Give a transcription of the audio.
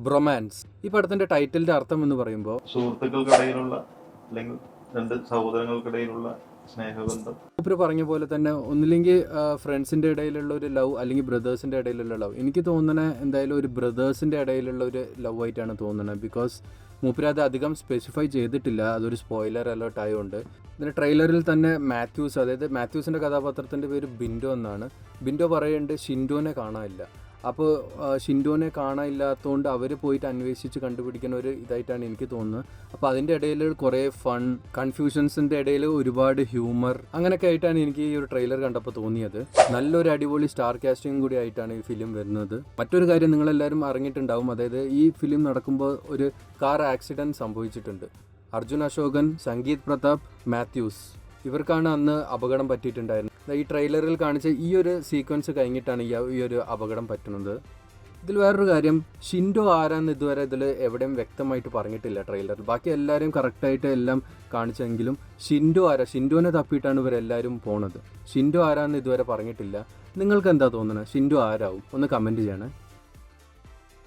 Bromance. ഈ പടത്തിന്റെ ടൈറ്റിലിന്റെ അർത്ഥം എന്ന് പറയുമ്പോൾ സുഹൃത്തുക്കൾക്കിടയിലുള്ള അല്ലെങ്കിൽ രണ്ട് സഹോദരങ്ങൾക്കിടയിലുള്ള സ്നേഹബന്ധം. മൂപ്പര് പറഞ്ഞ പോലെ തന്നെ ഒന്നില്ലെങ്കിൽ ഫ്രണ്ട്സിന്റെ ഇടയിലുള്ള ഒരു ലവ്, അല്ലെങ്കിൽ ബ്രദേഴ്സിന്റെ ഇടയിലുള്ള ലവ്. എനിക്ക് തോന്നണ എന്തായാലും ഒരു ബ്രദേഴ്സിന്റെ ഇടയിലുള്ള ഒരു ലവ് ആയിട്ടാണ് തോന്നുന്നത്. ബിക്കോസ് മൂപ്പര് അത് അധികം സ്പെസിഫൈ ചെയ്തിട്ടില്ല, അതൊരു സ്പോയിലർ അലേർട്ട് ആയതുകൊണ്ട്. ഇതിന് ട്രെയിലറിൽ തന്നെ മാത്യൂസ്, അതായത് മാത്യൂസിന്റെ കഥാപാത്രത്തിന്റെ പേര് ബിൻഡോ എന്നാണ്. ബിൻഡോ പറയുന്നുണ്ട് ഷിൻഡോനെ കാണാനില്ല. അപ്പോൾ ഷിൻഡോനെ കാണാനില്ലാത്തതുകൊണ്ട് അവർ പോയിട്ട് അന്വേഷിച്ച് കണ്ടുപിടിക്കുന്ന ഒരു ഇതായിട്ടാണ് എനിക്ക് തോന്നുന്നത്. അപ്പോൾ അതിൻ്റെ ഇടയിൽ കുറേ ഫൺ, കൺഫ്യൂഷൻസിൻ്റെ ഇടയിൽ ഒരുപാട് ഹ്യൂമർ, അങ്ങനെയൊക്കെ ആയിട്ടാണ് എനിക്ക് ഈ ഒരു ട്രെയിലർ കണ്ടപ്പോൾ തോന്നിയത്. നല്ലൊരു അടിപൊളി സ്റ്റാർ കാസ്റ്റിംഗ് കൂടി ആയിട്ടാണ് ഈ ഫിലിം വരുന്നത്. മറ്റൊരു കാര്യം നിങ്ങളെല്ലാവരും അറിഞ്ഞിട്ടുണ്ടാവും, അതായത് ഈ ഫിലിം നടക്കുമ്പോൾ ഒരു കാർ ആക്സിഡൻറ്റ് സംഭവിച്ചിട്ടുണ്ട്. അർജുൻ അശോകൻ, സംഗീത് പ്രതാപ്, മാത്യൂസ്, ഇവർക്കാണ് അന്ന് അപകടം പറ്റിയിട്ടുണ്ടായിരുന്നത്. ഈ ട്രെയിലറിൽ കാണിച്ച ഈ ഒരു സീക്വൻസ് കഴിഞ്ഞിട്ടാണ് ഈ ഒരു അപകടം പറ്റുന്നത്. ഇതിൽ വേറൊരു കാര്യം, ഷിൻഡോ ആരാന്ന് ഇതുവരെ ഇതിൽ എവിടെയും വ്യക്തമായിട്ട് പറഞ്ഞിട്ടില്ല ട്രെയിലറിൽ. ബാക്കി എല്ലാവരും കറക്റ്റായിട്ട് എല്ലാം കാണിച്ചെങ്കിലും ഷിൻഡോ ആരാ, ഷിൻഡോനെ തപ്പിയിട്ടാണ് ഇവരെല്ലാവരും പോണത്. ഷിൻഡോ ആരാന്ന് ഇതുവരെ പറഞ്ഞിട്ടില്ല. നിങ്ങൾക്ക് എന്താ തോന്നുന്നത്? ഷിൻഡോ ആരാവും? ഒന്ന് കമൻറ്റ് ചെയ്യണേ.